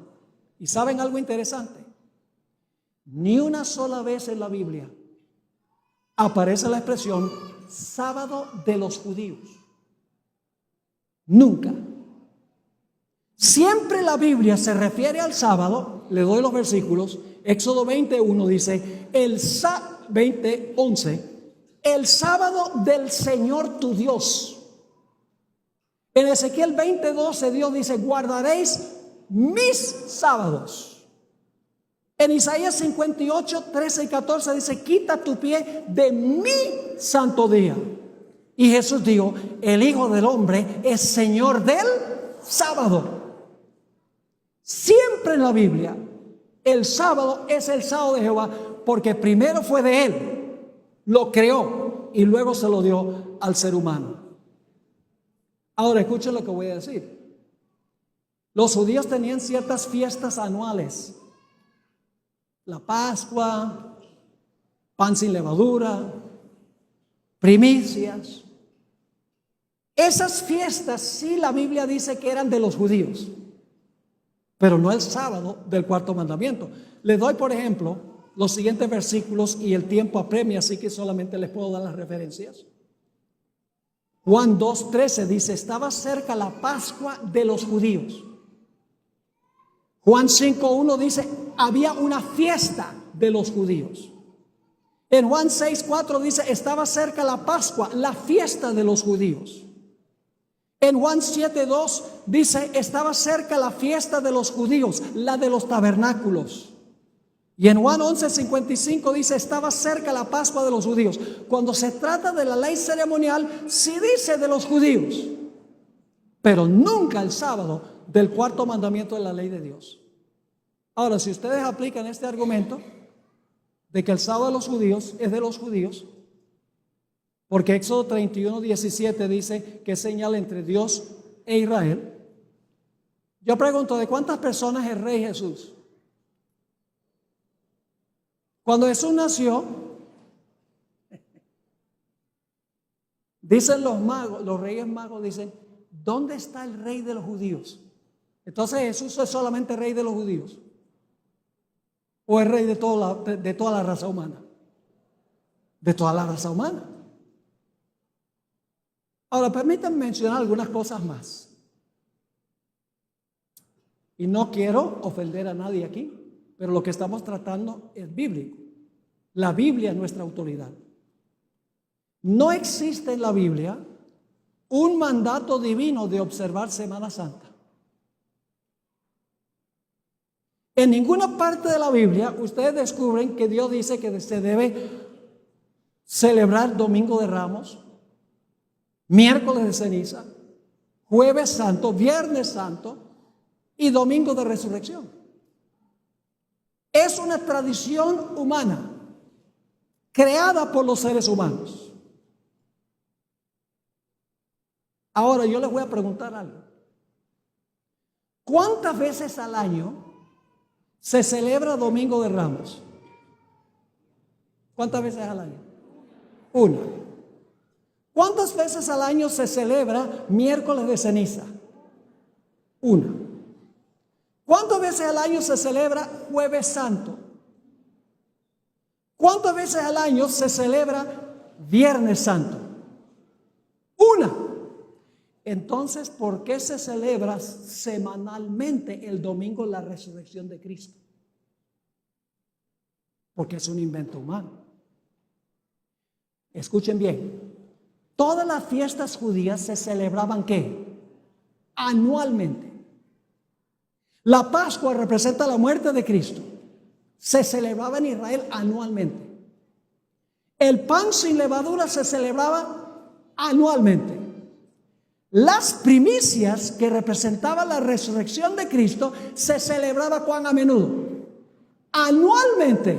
¿Y saben algo interesante? Ni una sola vez en la Biblia aparece la expresión sábado de los judíos. Nunca. Siempre la Biblia se refiere al sábado. Le doy los versículos. Éxodo 21 dice, 20:11, el sábado del Señor tu Dios. En Ezequiel 20:12 Dios dice, guardaréis mis sábados. En Isaías 58:13 y 14 dice, quita tu pie de mi santo día. Y Jesús dijo, el Hijo del Hombre es Señor del sábado. Siempre en la Biblia el sábado es el sábado de Jehová, porque primero fue de Él, lo creó y luego se lo dio al ser humano. Ahora escuchen lo que voy a decir. Los judíos tenían ciertas fiestas anuales. La Pascua, pan sin levadura, primicias. Esas fiestas sí la Biblia dice que eran de los judíos, pero no el sábado del 4º mandamiento. Les doy, por ejemplo, los siguientes versículos y el tiempo apremia, así que solamente les puedo dar las referencias. Juan 2:13 dice, estaba cerca la Pascua de los judíos. Juan 5:1 dice, había una fiesta de los judíos. En Juan 6:4 dice, estaba cerca la Pascua, la fiesta de los judíos. En Juan 7:2 dice, estaba cerca la fiesta de los judíos, la de los tabernáculos. Y en Juan 11:55 dice, estaba cerca la Pascua de los judíos. Cuando se trata de la ley ceremonial, sí dice de los judíos, pero nunca el sábado del 4º mandamiento de la ley de Dios. Ahora, si ustedes aplican este argumento de que el sábado de los judíos es de los judíos, porque Éxodo 31:17 dice que es señal entre Dios e Israel, Yo pregunto, ¿de cuántas personas es rey Jesús? Cuando Jesús nació, dicen los magos, los reyes magos dicen, ¿dónde está el rey de los judíos? Entonces Jesús es solamente rey de los judíos. ¿O es rey de toda la raza humana? De toda la raza humana. Ahora, permítanme mencionar algunas cosas más. Y no quiero ofender a nadie aquí, pero lo que estamos tratando es bíblico. La Biblia es nuestra autoridad. No existe en la Biblia un mandato divino de observar Semana Santa. En ninguna parte de la Biblia ustedes descubren que Dios dice que se debe celebrar Domingo de Ramos, miércoles de ceniza, jueves santo, viernes santo y domingo de resurrección. Es una tradición humana creada por los seres humanos. Ahora yo les voy a preguntar algo. ¿Cuántas veces al año se celebra Domingo de Ramos? ¿Cuántas veces al año? Una. ¿Cuántas veces al año se celebra miércoles de ceniza? Una. ¿Cuántas veces al año se celebra jueves santo? ¿Cuántas veces al año se celebra viernes santo? Una. Entonces, ¿por qué se celebra semanalmente el domingo de la resurrección de Cristo? Porque es un invento humano. Escuchen bien. Todas las fiestas judías se celebraban ¿qué? Anualmente. La Pascua representa la muerte de Cristo. Se celebraba en Israel anualmente. El pan sin levadura se celebraba anualmente. Las primicias que representaban la resurrección de Cristo se celebraba ¿cuán a menudo? Anualmente.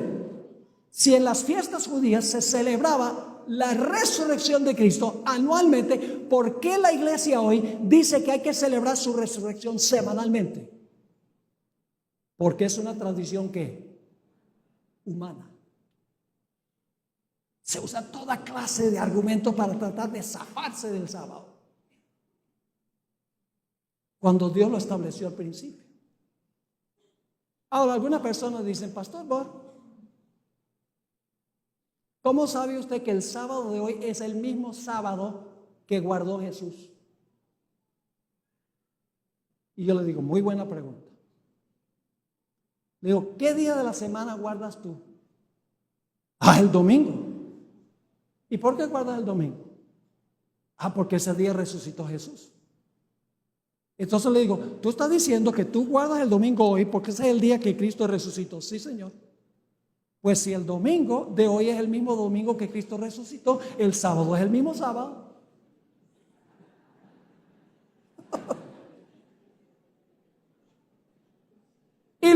Si en las fiestas judías se celebraba la resurrección de Cristo anualmente, ¿por qué la iglesia hoy dice que hay que celebrar su resurrección semanalmente? Porque es una tradición ¿qué? Humana. Se usa toda clase de argumentos para tratar de zafarse del sábado, cuando Dios lo estableció al principio. Ahora, algunas personas dicen, Pastor Bor, ¿cómo sabe usted que el sábado de hoy es el mismo sábado que guardó Jesús? Y yo le digo, muy buena pregunta. Le digo, ¿qué día de la semana guardas tú? El domingo. ¿Y por qué guardas el domingo? Porque ese día resucitó Jesús. Entonces le digo, tú estás diciendo que tú guardas el domingo hoy porque ese es el día que Cristo resucitó. Sí, Señor. Pues si el domingo de hoy es el mismo domingo que Cristo resucitó, el sábado es el mismo sábado. Y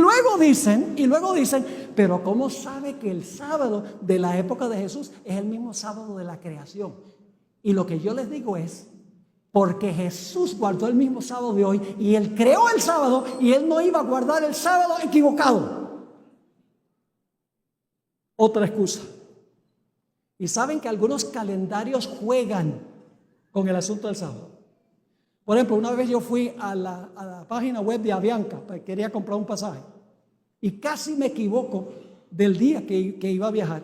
luego dicen, pero ¿cómo sabe que el sábado de la época de Jesús es el mismo sábado de la creación? Y lo que yo les digo es, porque Jesús guardó el mismo sábado de hoy y Él creó el sábado y Él no iba a guardar el sábado equivocado. Otra excusa. Y saben que algunos calendarios juegan con el asunto del sábado. Por ejemplo, una vez yo fui a la página web de Avianca, quería comprar un pasaje y casi me equivoco del día que iba a viajar,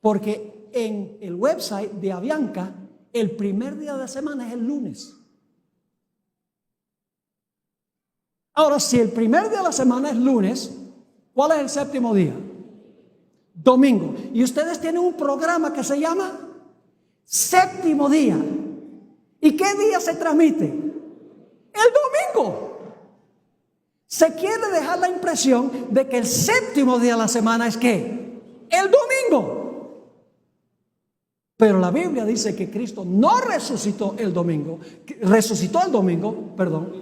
porque en el website de Avianca el primer día de la semana es el lunes. Ahora, si el primer día de la semana es lunes, ¿cuál es el séptimo día? Domingo. Y ustedes tienen un programa que se llama Séptimo Día. ¿Y qué día se transmite? El domingo. Se quiere dejar la impresión de que el séptimo día de la semana es ¿qué? El domingo. Pero la Biblia dice que Cristo no resucitó el domingo. Resucitó el domingo, perdón.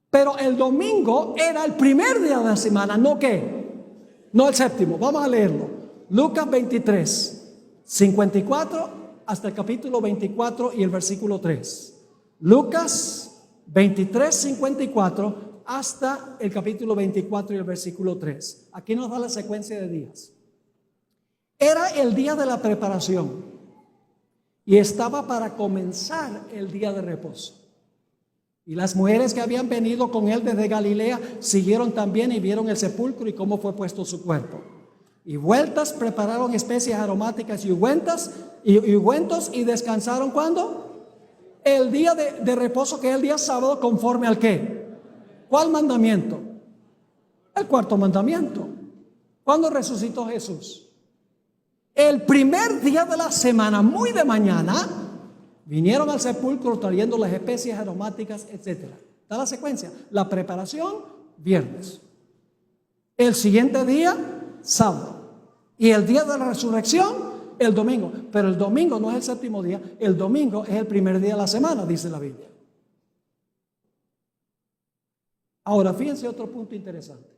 Pero el domingo era el primer día de la semana, ¿no qué? No el séptimo. Vamos a leerlo. Lucas 23, 54 hasta el capítulo 24 y el versículo 3. Lucas 23, 54 hasta el capítulo 24 y el versículo 3. Aquí nos da la secuencia de días. Era el día de la preparación y estaba para comenzar el día de reposo. Y las mujeres que habían venido con él desde Galilea siguieron también y vieron el sepulcro y cómo fue puesto su cuerpo. Y vueltas prepararon especias aromáticas y ungüentos y descansaron ¿cuándo? El día de reposo, que es el día sábado, conforme al ¿qué? ¿Cuál mandamiento? El cuarto mandamiento. ¿Cuándo resucitó Jesús? El primer día de la semana, muy de mañana, vinieron al sepulcro trayendo las especias aromáticas, etc. Está la secuencia. La preparación, viernes. El siguiente día, sábado. Y el día de la resurrección, el domingo. Pero el domingo no es el séptimo día, el domingo es el primer día de la semana, dice la Biblia. Ahora, fíjense otro punto interesante.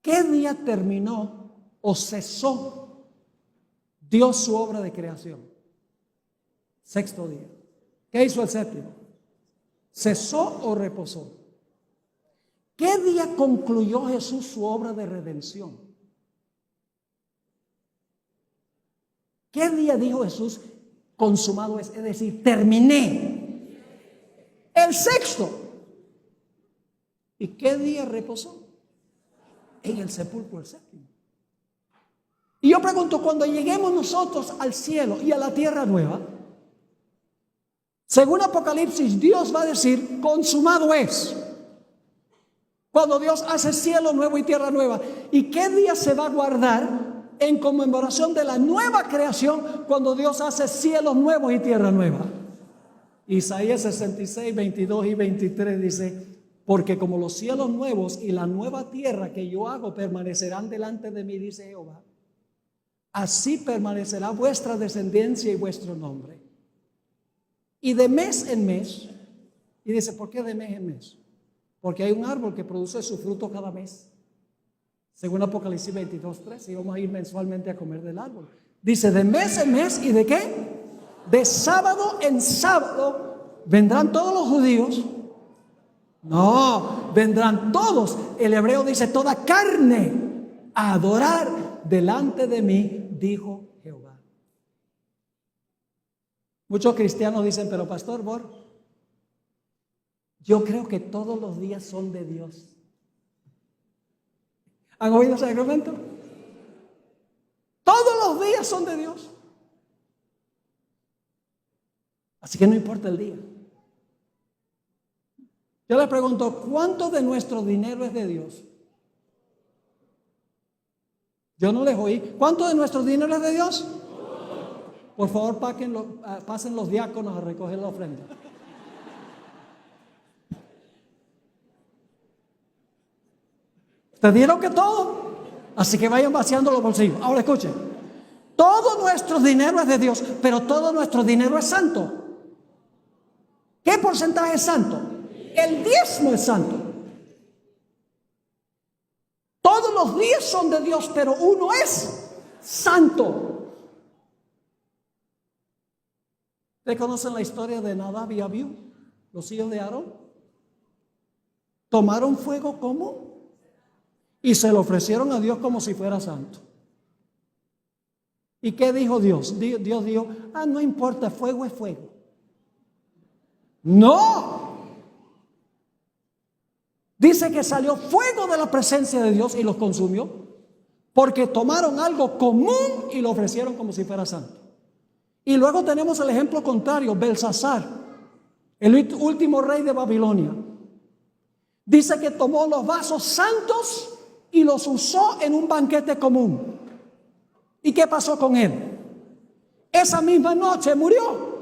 ¿Qué día terminó o cesó Dios su obra de creación? Sexto día. ¿Qué hizo el séptimo? ¿Cesó o reposó? ¿Qué día concluyó Jesús su obra de redención? ¿Qué día dijo Jesús consumado es? Es decir, terminé. El sexto. ¿Y qué día reposó? En el sepulcro, el séptimo. Y yo pregunto, cuando lleguemos nosotros al cielo y a la tierra nueva, según Apocalipsis, Dios va a decir, consumado es. Cuando Dios hace cielo nuevo y tierra nueva. ¿Y qué día se va a guardar en conmemoración de la nueva creación cuando Dios hace cielos nuevos y tierra nueva? Isaías 66, 22 y 23 dice, porque como los cielos nuevos y la nueva tierra que yo hago permanecerán delante de mí, dice Jehová, así permanecerá vuestra descendencia y vuestro nombre. Y de mes en mes, y dice, ¿por qué de mes en mes? Porque hay un árbol que produce su fruto cada mes. Según Apocalipsis 22, 3, y vamos a ir mensualmente a comer del árbol. Dice, de mes en mes, ¿y de qué? De sábado en sábado, ¿vendrán todos los judíos? No, vendrán todos. El hebreo dice, toda carne a adorar delante de mí, dijo Jehová. Muchos cristianos dicen, pero pastor Bor, yo creo que todos los días son de Dios. ¿Han oído ese argumento? Todos los días son de Dios. Así que no importa el día. Yo les pregunto, ¿cuánto de nuestro dinero es de Dios? Yo no les oí. ¿Cuánto de nuestro dinero es de Dios? Por favor, pasen los diáconos a recoger la ofrenda. Te dieron que todo, así que vayan vaciando los bolsillos. Ahora escuchen, todo nuestro dinero es de Dios, pero todo nuestro dinero es santo. ¿Qué porcentaje es santo? El diezmo es santo. Todos los días son de Dios, pero uno es santo. ¿Ustedes conocen la historia de Nadab y Abiú, los hijos de Aarón? Tomaron fuego como y se lo ofrecieron a Dios como si fuera santo. ¿Y qué dijo Dios? Dios dijo, no importa, fuego es fuego. No. Dice que salió fuego de la presencia de Dios y los consumió, porque tomaron algo común y lo ofrecieron como si fuera santo. Y luego tenemos el ejemplo contrario, Belsasar, el último rey de Babilonia. Dice que tomó los vasos santos y los usó en un banquete común. ¿Y qué pasó con él? Esa misma noche murió.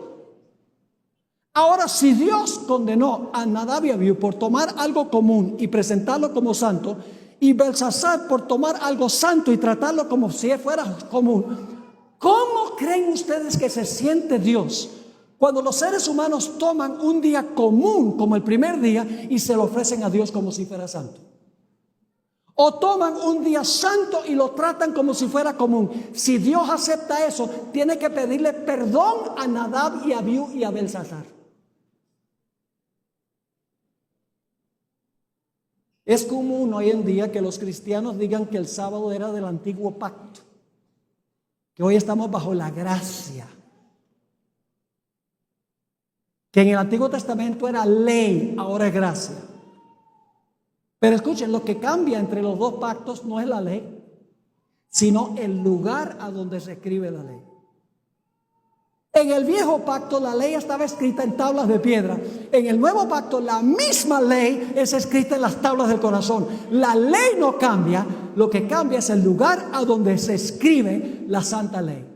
Ahora, si Dios condenó a Nadab y Abiú por tomar algo común y presentarlo como santo, y Belsasar por tomar algo santo y tratarlo como si fuera común, ¿cómo creen ustedes que se siente Dios cuando los seres humanos toman un día común como el primer día y se lo ofrecen a Dios como si fuera santo? O toman un día santo y lo tratan como si fuera común. Si Dios acepta eso, tiene que pedirle perdón a Nadab y a Abiú y a Belsasar. Es común hoy en día que los cristianos digan que el sábado era del antiguo pacto, que hoy estamos bajo la gracia, que en el Antiguo Testamento era ley, ahora es gracia. Pero escuchen, lo que cambia entre los dos pactos no es la ley, sino el lugar a donde se escribe la ley. En el viejo pacto la ley estaba escrita en tablas de piedra. En el nuevo pacto la misma ley es escrita en las tablas del corazón. La ley no cambia, lo que cambia es el lugar a donde se escribe la santa ley.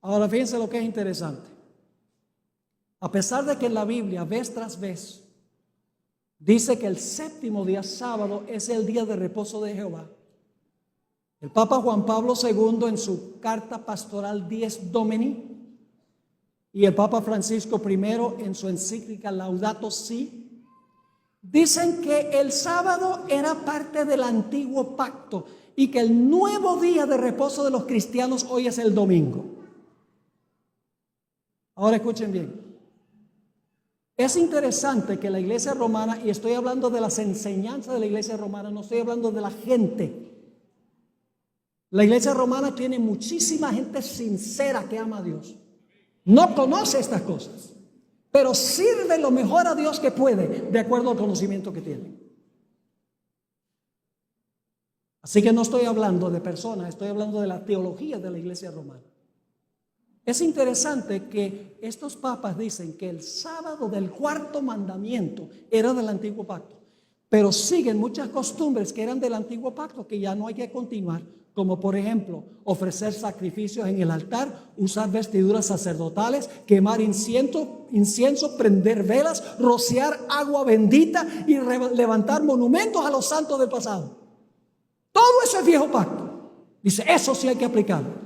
Ahora fíjense lo que es interesante. A pesar de que en la Biblia vez tras vez dice que el séptimo día sábado es el día de reposo de Jehová, el Papa Juan Pablo II en su carta pastoral Dies Domini y el Papa Francisco I en su encíclica Laudato Si dicen que el sábado era parte del antiguo pacto y que el nuevo día de reposo de los cristianos hoy es el domingo. Ahora escuchen bien. Es interesante que la iglesia romana, y estoy hablando de las enseñanzas de la iglesia romana, no estoy hablando de la gente. La iglesia romana tiene muchísima gente sincera que ama a Dios. No conoce estas cosas, pero sirve lo mejor a Dios que puede, de acuerdo al conocimiento que tiene. Así que no estoy hablando de personas, estoy hablando de la teología de la iglesia romana. Es interesante que estos papas dicen que el sábado del cuarto mandamiento era del antiguo pacto, pero siguen muchas costumbres que eran del antiguo pacto que ya no hay que continuar, como por ejemplo ofrecer sacrificios en el altar, usar vestiduras sacerdotales, quemar incienso, prender velas, rociar agua bendita y levantar monumentos a los santos del pasado. Todo eso es viejo pacto. Dice, eso sí hay que aplicarlo.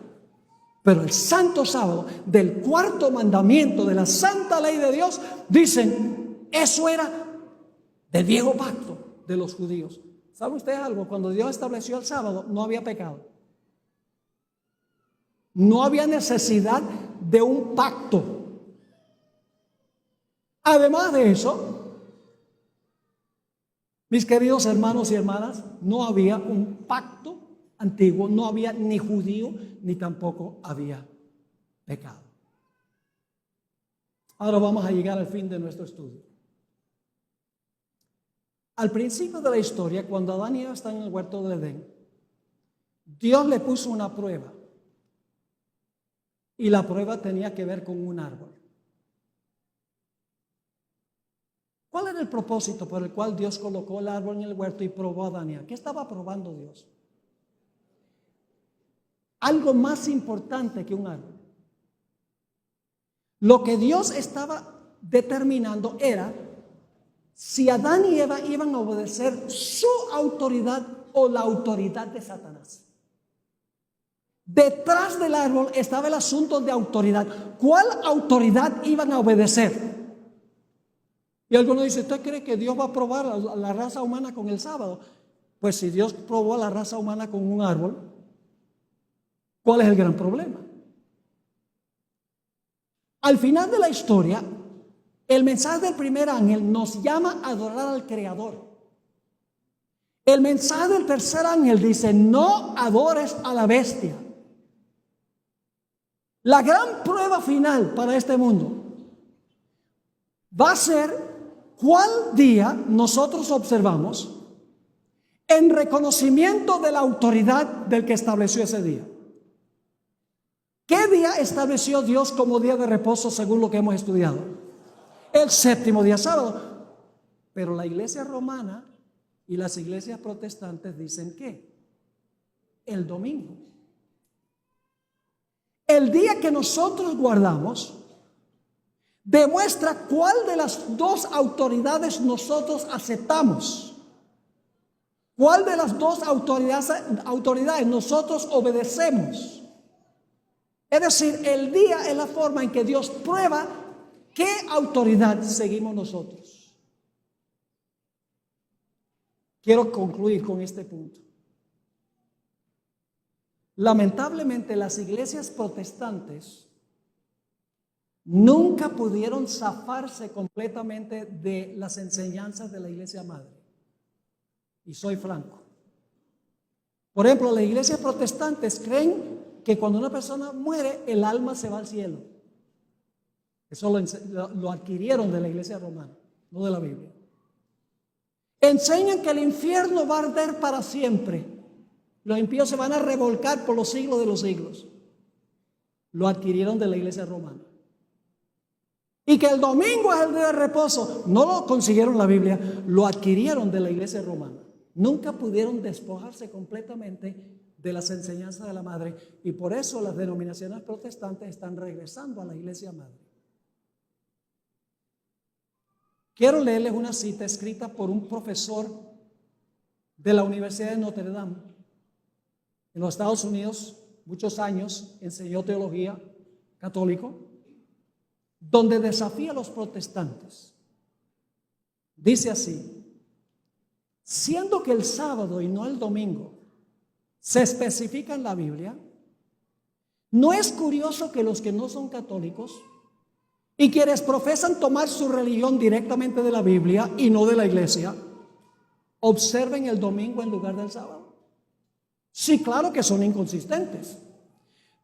Pero el santo sábado del cuarto mandamiento de la santa ley de Dios, dicen, eso era del viejo pacto de los judíos. ¿Sabe usted algo? Cuando Dios estableció el sábado, no había pecado. No había necesidad de un pacto. Además de eso, mis queridos hermanos y hermanas, no había un pacto antiguo, no había ni judío, ni tampoco había pecado. Ahora vamos a llegar al fin de nuestro estudio. Al principio de la historia, cuando Adán y Eva están en el huerto del Edén, Dios le puso una prueba. Y la prueba tenía que ver con un árbol. ¿Cuál era el propósito por el cual Dios colocó el árbol en el huerto y probó a Adán y Eva? ¿Qué estaba probando Dios? Algo más importante que un árbol. Lo que Dios estaba determinando era si Adán y Eva iban a obedecer su autoridad o la autoridad de Satanás. Detrás del árbol estaba el asunto de autoridad. ¿Cuál autoridad iban a obedecer? Y algunos dicen, ¿usted cree que Dios va a probar a la raza humana con el sábado? Pues si Dios probó a la raza humana con un árbol, ¿cuál es el gran problema? Al final de la historia, el mensaje del primer ángel nos llama a adorar al Creador. El mensaje del tercer ángel dice, no adores a la bestia. La gran prueba final para este mundo va a ser cuál día nosotros observamos en reconocimiento de la autoridad del que estableció ese día. ¿Qué día estableció Dios como día de reposo según lo que hemos estudiado? El séptimo día, sábado. Pero la iglesia romana y las iglesias protestantes dicen ¿qué? El domingo. El día que nosotros guardamos demuestra cuál de las dos autoridades nosotros aceptamos. ¿Cuál de las dos autoridades nosotros obedecemos? Es decir, el día es la forma en que Dios prueba qué autoridad seguimos nosotros. Quiero concluir con este punto. Lamentablemente, las iglesias protestantes nunca pudieron zafarse completamente de las enseñanzas de la iglesia madre. y soy franco. Por ejemplo, las iglesias protestantes creen que cuando una persona muere, el alma se va al cielo. Eso lo adquirieron de la iglesia romana, no de la Biblia. Enseñan que el infierno va a arder para siempre. Los impíos se van a revolcar por los siglos de los siglos. Lo adquirieron de la iglesia romana. Y que el domingo es el día de reposo. No lo consiguieron en la Biblia, lo adquirieron de la iglesia romana. Nunca pudieron despojarse completamente de las enseñanzas de la madre. Y por eso las denominaciones protestantes están regresando a la iglesia madre. Quiero leerles una cita escrita por un profesor de la Universidad de Notre Dame. En los Estados Unidos, muchos años, enseñó teología católico, donde desafía a los protestantes. Dice así: siendo que el sábado y no el domingo se especifica en la Biblia, ¿no es curioso que los que no son católicos y quienes profesan tomar su religión directamente de la Biblia y no de la iglesia, observen el domingo en lugar del sábado? Sí, claro que son inconsistentes.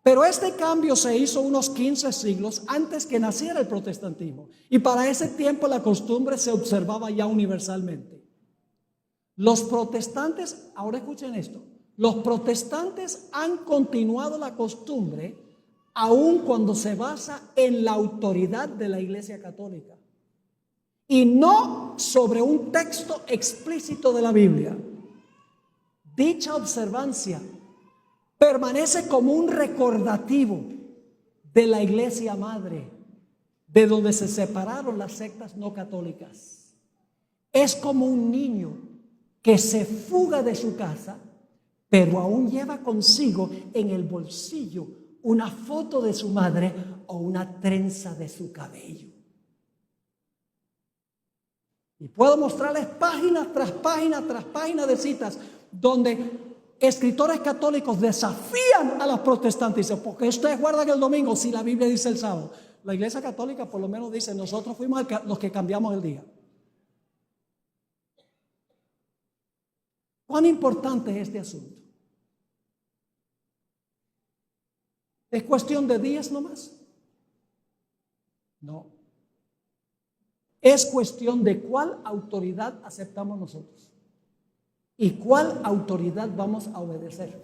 Pero este cambio se hizo unos 15 siglos antes que naciera el protestantismo. Y para ese tiempo la costumbre se observaba ya universalmente. Los protestantes, ahora escuchen esto, los protestantes han continuado la costumbre aun cuando se basa en la autoridad de la Iglesia Católica y no sobre un texto explícito de la Biblia. Dicha observancia permanece como un recordativo de la Iglesia Madre, de donde se separaron las sectas no católicas. Es como un niño que se fuga de su casa, pero aún lleva consigo en el bolsillo una foto de su madre o una trenza de su cabello. Y puedo mostrarles página tras página de citas donde escritores católicos desafían a los protestantes. Dicen, ¿por qué ustedes guardan el domingo si la Biblia dice el sábado? La Iglesia Católica por lo menos dice, nosotros fuimos los que cambiamos el día. ¿Cuán importante es este asunto? ¿Es cuestión de días nomás? No. Es cuestión de cuál autoridad aceptamos nosotros y cuál autoridad vamos a obedecer.